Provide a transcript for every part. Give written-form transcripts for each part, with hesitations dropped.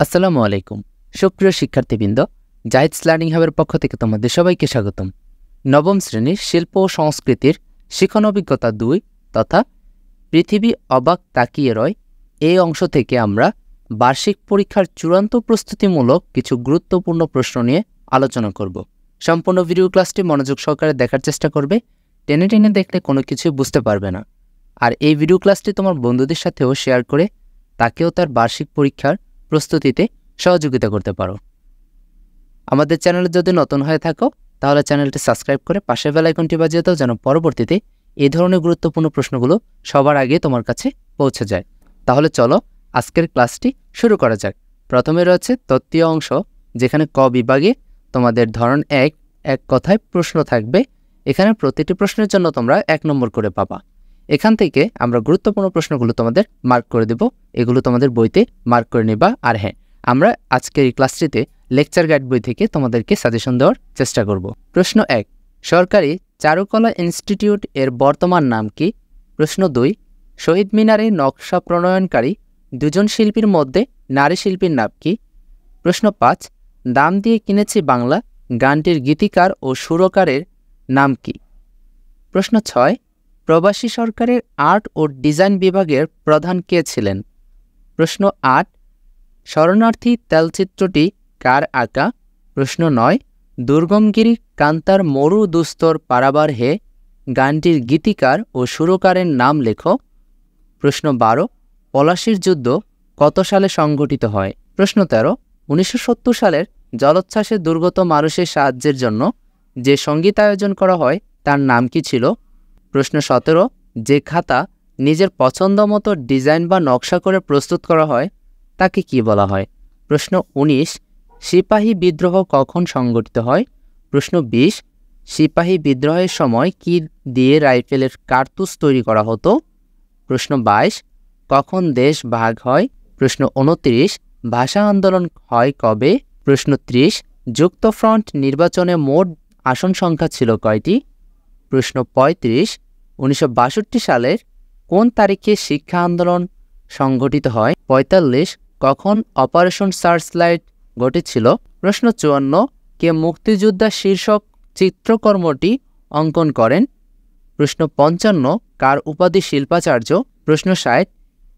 আসসালামু আলাইকুম সুপ্রিয় শিক্ষার্থীবৃন্দ, জাহিদস লার্নিং হাবের পক্ষ থেকে তোমাদের সবাইকে স্বাগতম। নবম শ্রেণীর শিল্প ও সংস্কৃতির শিখন অভিজ্ঞতা 2 তথা পৃথিবী অবাক তাকিয়ে রয় এই অংশ থেকে আমরা বার্ষিক পরীক্ষার চূড়ান্ত প্রস্তুতিমূলক কিছু গুরুত্বপূর্ণ প্রশ্ন নিয়ে আলোচনা করব। সম্পূর্ণ ভিডিও ক্লাসটি মনোযোগ সহকারে দেখার চেষ্টা করবে। টেনে টেনে দেখলে কোনো কিছু বুঝতে পারবে না। আর এই ভিডিও ক্লাসটি তোমার বন্ধুদের সাথেও শেয়ার করে তাকেও তার বার্ষিক পরীক্ষার প্রস্তুতিতে সহযোগিতা করতে পারো। আমাদের চ্যানেলে যদি নতুন হয়ে থাকো তাহলে চ্যানেলটি সাবস্ক্রাইব করে পাশে বেল আইকনটি বাজিয়ে দাও, যেন পরবর্তীতে এই ধরনের গুরুত্বপূর্ণ প্রশ্নগুলো সবার আগে তোমার কাছে পৌঁছে যায়। তাহলে চলো আজকের ক্লাসটি শুরু করা যাক। প্রথমে রয়েছে তত্ত্বীয় অংশ, যেখানে ক বিভাগে তোমাদের ধরন এক কথায় প্রশ্ন থাকবে। এখানে প্রতিটি প্রশ্নের জন্য তোমরা 1 নম্বর করে পাবা। এখান থেকে আমরা গুরুত্বপূর্ণ প্রশ্নগুলো তোমাদের মার্ক করে দেব, এগুলো তোমাদের বইতে মার্ক করে নিবা। আর হ্যাঁ, আমরা আজকের এই ক্লাসটিতে লেকচার গাইড বই থেকে তোমাদেরকে সাজেশন দেওয়ার চেষ্টা করব। প্রশ্ন 1, সরকারি চারুকলা ইনস্টিটিউট এর বর্তমান নাম কি? প্রশ্ন 2, শহীদ মিনারে নকশা প্রণয়নকারী 2 জন শিল্পীর মধ্যে নারী শিল্পীর নাম কি? প্রশ্ন 5, দাম দিয়ে কিনেছি বাংলা গানটির গীতিকার ও সুরকারের নাম কি? প্রশ্ন 6, প্রবাসী সরকারের আর্ট ও ডিজাইন বিভাগের প্রধান কে ছিলেন? প্রশ্ন 8, শরণার্থী তেলচিত্রটি কার আঁকা? প্রশ্ন 9, দুর্গমগিরি কান্তার মরু দুস্তর পারাবার হে গানটির গীতিকার ও সুরকারের নাম লেখো। প্রশ্ন 12, পলাশীর যুদ্ধ কত সালে সংঘটিত হয়? প্রশ্ন 13, 1970 সালের জলোচ্ছ্বাসে দুর্গত মানুষের সাহায্যের জন্য যে সঙ্গীত আয়োজন করা হয় তার নাম কি ছিল? প্রশ্ন 17, যে খাতা নিজের পছন্দ মতো ডিজাইন বা নকশা করে প্রস্তুত করা হয় তাকে কি বলা হয়? প্রশ্ন 19, সিপাহী বিদ্রোহ কখন সংঘটিত হয়? প্রশ্ন 20, সিপাহী বিদ্রোহের সময় কি দিয়ে রাইফেলের কার্তুজ তৈরি করা হতো? প্রশ্ন 22, কখন দেশ ভাগ হয়? প্রশ্ন 29, ভাষা আন্দোলন হয় কবে? প্রশ্ন 30, যুক্তফ্রন্ট নির্বাচনে মোট আসন সংখ্যা ছিল কয়টি? প্রশ্ন 35, 1962 সালের কোন তারিখে শিক্ষা আন্দোলন সংঘটিত হয়? 45, কখন অপারেশন সার্চলাইট ঘটেছিল? প্রশ্ন 54, কে মুক্তিযোদ্ধা শীর্ষক চিত্রকর্মটি অঙ্কন করেন? প্রশ্ন 55, কার উপাধি শিল্পাচার্য? প্রশ্ন 60,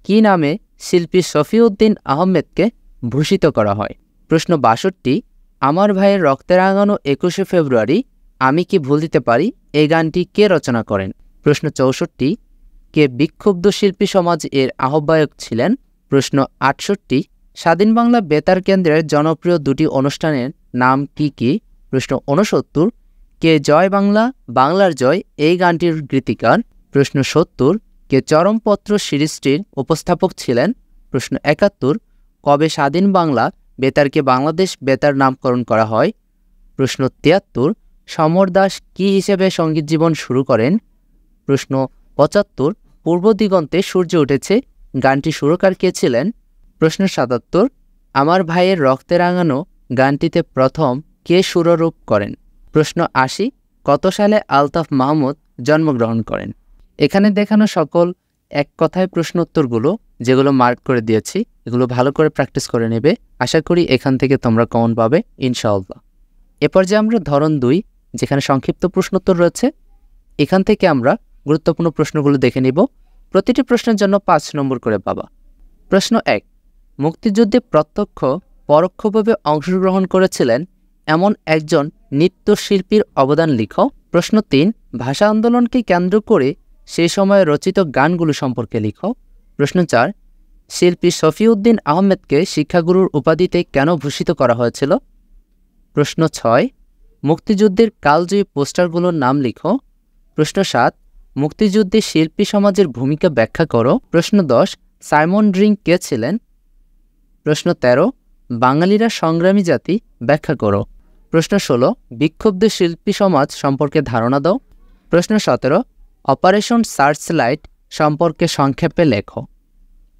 কি নামে শিল্পী শফিউদ্দীন আহমেদকে ভূষিত করা হয়? প্রশ্ন 62, আমার ভাইয়ের রক্তে রাঙানো 21শে ফেব্রুয়ারি আমি কি ভুল দিতে পারি এই গানটি কে রচনা করেন? প্রশ্ন 64, কে বিক্ষুব্ধ শিল্পী সমাজ এর আহ্বায়ক ছিলেন? প্রশ্ন 68, স্বাধীন বাংলা বেতার কেন্দ্রের জনপ্রিয় 2টি অনুষ্ঠানের নাম কি কি? প্রশ্ন 69, কে জয় বাংলা বাংলার জয় এই গানটির গীতিকার? প্রশ্ন 70, কে চরমপত্র সিরিজটির উপস্থাপক ছিলেন? প্রশ্ন 71, কবে স্বাধীন বাংলা বেতারকে বাংলাদেশ বেতার নামকরণ করা হয়? প্রশ্ন 73, সমর দাস কী হিসেবে সঙ্গীত জীবন শুরু করেন? প্রশ্ন 75, পূর্ব দিগন্তে সূর্য উঠেছে গানটি সুরকার কে ছিলেন? প্রশ্ন 77, আমার ভাইয়ের রক্তে রাঙানো গানটিতে প্রথম কে সুরারোপ করেন? প্রশ্ন 80, কত সালে আলতাফ মাহমুদ জন্মগ্রহণ করেন? এখানে দেখানো সকল এক কথায় প্রশ্ন উত্তরগুলো যেগুলো মার্ক করে দিয়েছি, এগুলো ভালো করে প্র্যাকটিস করে নেবে। আশা করি এখান থেকে তোমরা কমন পাবে ইনশাআল্লাহ। এরপর যে আমরা ধরন 2, যেখানে সংক্ষিপ্ত প্রশ্নোত্তর রয়েছে, এখান থেকে আমরা গুরুত্বপূর্ণ প্রশ্নগুলো দেখে নিব। প্রতিটি প্রশ্নের জন্য 5 নম্বর করে পাবা। প্রশ্ন 1, মুক্তিযুদ্ধে প্রত্যক্ষ পরোক্ষভাবে অংশগ্রহণ করেছিলেন এমন একজন নৃত্যশিল্পীর অবদান লিখো। প্রশ্ন 3, ভাষা আন্দোলনকে কেন্দ্র করে সেই সময়ে রচিত গানগুলো সম্পর্কে লিখো। প্রশ্ন 4, শিল্পী শফিউদ্দীন আহমেদকে শিক্ষাগুরুর উপাধিতে কেন ভূষিত করা হয়েছিল? প্রশ্ন 6, মুক্তিযুদ্ধের কালজয়ী পোস্টারগুলোর নাম লিখো। প্রশ্ন 7, মুক্তিযুদ্ধে শিল্পী সমাজের ভূমিকা ব্যাখ্যা করো। প্রশ্ন 10, সাইমন ড্রিঙ্ক কে ছিলেন? প্রশ্ন 13, বাঙালিরা সংগ্রামী জাতি ব্যাখ্যা করো। প্রশ্ন 16, বিক্ষুব্ধ শিল্পী সমাজ সম্পর্কে ধারণা দাও। প্রশ্ন 17, অপারেশন সার্চলাইট সম্পর্কে সংক্ষেপে লেখো।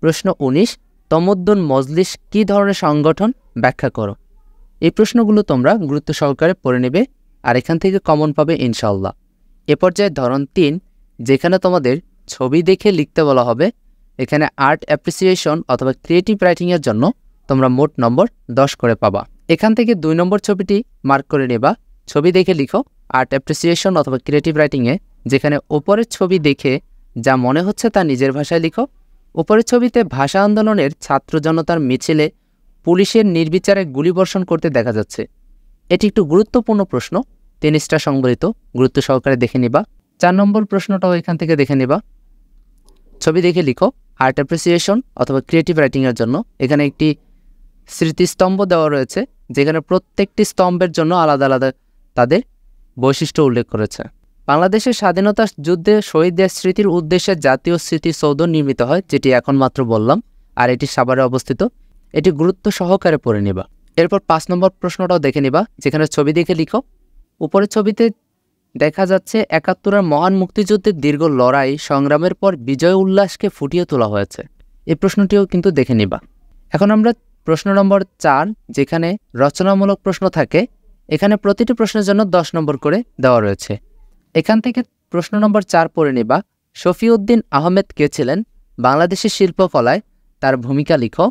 প্রশ্ন 19, তমদ্দুন মজলিস কী ধরনের সংগঠন ব্যাখ্যা করো। এই প্রশ্নগুলো তোমরা গুরুত্ব সহকারে পড়ে নেবে, আর এখান থেকে কমন পাবে ইনশাআল্লাহ। এ পর্যায়ে ধরন 3, যেখানে তোমাদের ছবি দেখে লিখতে বলা হবে। এখানে আর্ট অ্যাপ্রিসিয়েশন অথবা ক্রিয়েটিভ রাইটিংয়ের জন্য তোমরা মোট নম্বর 10 করে পাবা। এখান থেকে 2 নম্বর ছবিটি মার্ক করে নেবা। ছবি দেখে লিখো আর্ট অ্যাপ্রিসিয়েশন অথবা ক্রিয়েটিভ রাইটিংয়ে, যেখানে ওপরের ছবি দেখে যা মনে হচ্ছে তা নিজের ভাষায় লিখো। উপরের ছবিতে ভাষা আন্দোলনের ছাত্র জনতার মিছিলে পুলিশের নির্বিচারে গুলিবর্ষণ করতে দেখা যাচ্ছে। এটি একটু গুরুত্বপূর্ণ প্রশ্ন, 3টা সংবলিত, গুরুত্ব সহকারে দেখে নিবা। 4 নম্বর প্রশ্নটাও এখান থেকে দেখে নিবা। ছবি দেখে লিখো আর্ট অ্যাপ্রিসিয়েশন অথবা ক্রিয়েটিভ রাইটিংয়ের জন্য। এখানে একটি স্মৃতিস্তম্ভ দেওয়া রয়েছে, যেখানে প্রত্যেকটি স্তম্ভের জন্য আলাদা আলাদা তাদের বৈশিষ্ট্য উল্লেখ করেছে। বাংলাদেশের স্বাধীনতা যুদ্ধে শহীদদের স্মৃতির উদ্দেশ্যে জাতীয় স্মৃতিসৌধ নির্মিত হয়, যেটি এখন মাত্র বললাম, আর এটি সাভারে অবস্থিত। এটি গুরুত্ব সহকারে পড়ে নিবা। এরপর 5 নম্বর প্রশ্নটাও দেখে নিবা, যেখানে ছবি দেখে লিখো। উপরের ছবিতে দেখা যাচ্ছে 71-এর মহান মুক্তিযুদ্ধের দীর্ঘ লড়াই সংগ্রামের পর বিজয় উল্লাসকে ফুটিয়ে তোলা হয়েছে। এই প্রশ্নটিও কিন্তু দেখে নিবা। এখন আমরা প্রশ্ন নম্বর 4, যেখানে রচনামূলক প্রশ্ন থাকে, এখানে প্রতিটি প্রশ্নের জন্য 10 নম্বর করে দেওয়া রয়েছে। এখান থেকে প্রশ্ন নম্বর 4 পড়ে নিবা। শফিউদ্দিন আহমেদ কে ছিলেন? বাংলাদেশের শিল্পকলায় তার ভূমিকা লিখো।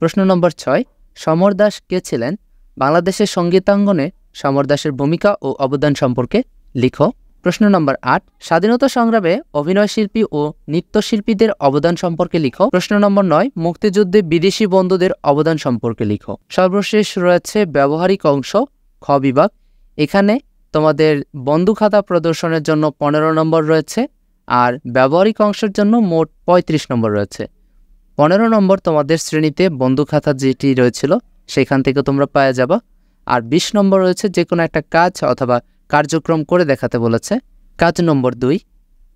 প্রশ্ন নম্বর 6, সমর দাস কে ছিলেন? বাংলাদেশের সঙ্গীতাঙ্গনে সমর দাসের ভূমিকা ও অবদান সম্পর্কে লিখো। প্রশ্ন নম্বর 8, স্বাধীনতা সংগ্রামে অভিনয়শিল্পী ও নৃত্যশিল্পীদের অবদান সম্পর্কে লিখো। প্রশ্ন নম্বর 9, মুক্তিযুদ্ধে বিদেশি বন্ধুদের অবদান সম্পর্কে লিখো। সর্বশেষ রয়েছে ব্যবহারিক অংশ, খ বিভাগ। এখানে তোমাদের বন্ধু খাতা প্রদর্শনের জন্য 15 নম্বর রয়েছে, আর ব্যবহারিক অংশের জন্য মোট 35 নম্বর রয়েছে। 15 নম্বর তোমাদের শ্রেণীতে বন্ধু খাতা যেটি রয়েছিল সেখান থেকে তোমরা পাওয়া যাবা, আর 20 নম্বর রয়েছে যে কোনো একটা কাজ অথবা কার্যক্রম করে দেখাতে বলেছে। কাজ নম্বর 2,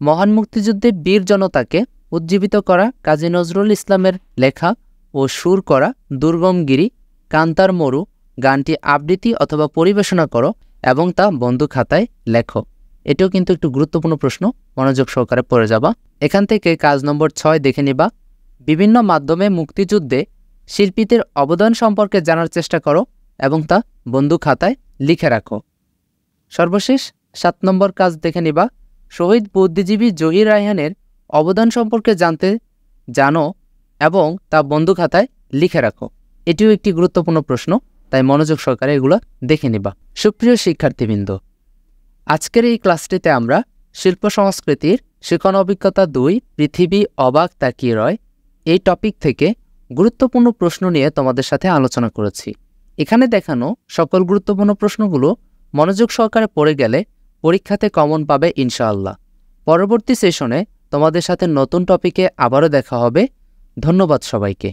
মহান মুক্তিযুদ্ধে বীর জনতাকে উজ্জীবিত করা কাজী নজরুল ইসলামের লেখা ও সুর করা দুর্গমগিরি কান্তার মরু গানটি আবৃত্তি অথবা পরিবেশনা করো এবং তা বন্ধু খাতায় লেখো। এটাও কিন্তু একটু গুরুত্বপূর্ণ প্রশ্ন, মনোযোগ সহকারে পড়ে যাবা। এখান থেকে কাজ নম্বর 6 দেখে নিবা। বিভিন্ন মাধ্যমে মুক্তিযুদ্ধে শিল্পীদের অবদান সম্পর্কে জানার চেষ্টা করো এবং তা বন্ধু খাতায় লিখে রাখো। সর্বশেষ 7 নম্বর কাজ দেখে নিবা। শহীদ বুদ্ধিজীবী জহির রায়হানের অবদান সম্পর্কে জানো এবং তা বন্ধু খাতায় লিখে রাখো। এটিও একটি গুরুত্বপূর্ণ প্রশ্ন, তাই মনোযোগ সহকারে এগুলো দেখে নিবা। সুপ্রিয় শিক্ষার্থীবৃন্দ, আজকের এই ক্লাসটিতে আমরা শিল্প সংস্কৃতির শিখন অভিজ্ঞতা 2 পৃথিবী অবাক তাকিয়ে রয় এই টপিক থেকে গুরুত্বপূর্ণ প্রশ্ন নিয়ে তোমাদের সাথে আলোচনা করেছি। এখানে দেখানো সকল গুরুত্বপূর্ণ প্রশ্নগুলো মনোযোগ সহকারে পড়ে গেলে পরীক্ষাতে কমন পাবে ইনশাআল্লাহ। পরবর্তী সেশনে তোমাদের সাথে নতুন টপিকে আবারও দেখা হবে। ধন্যবাদ সবাইকে।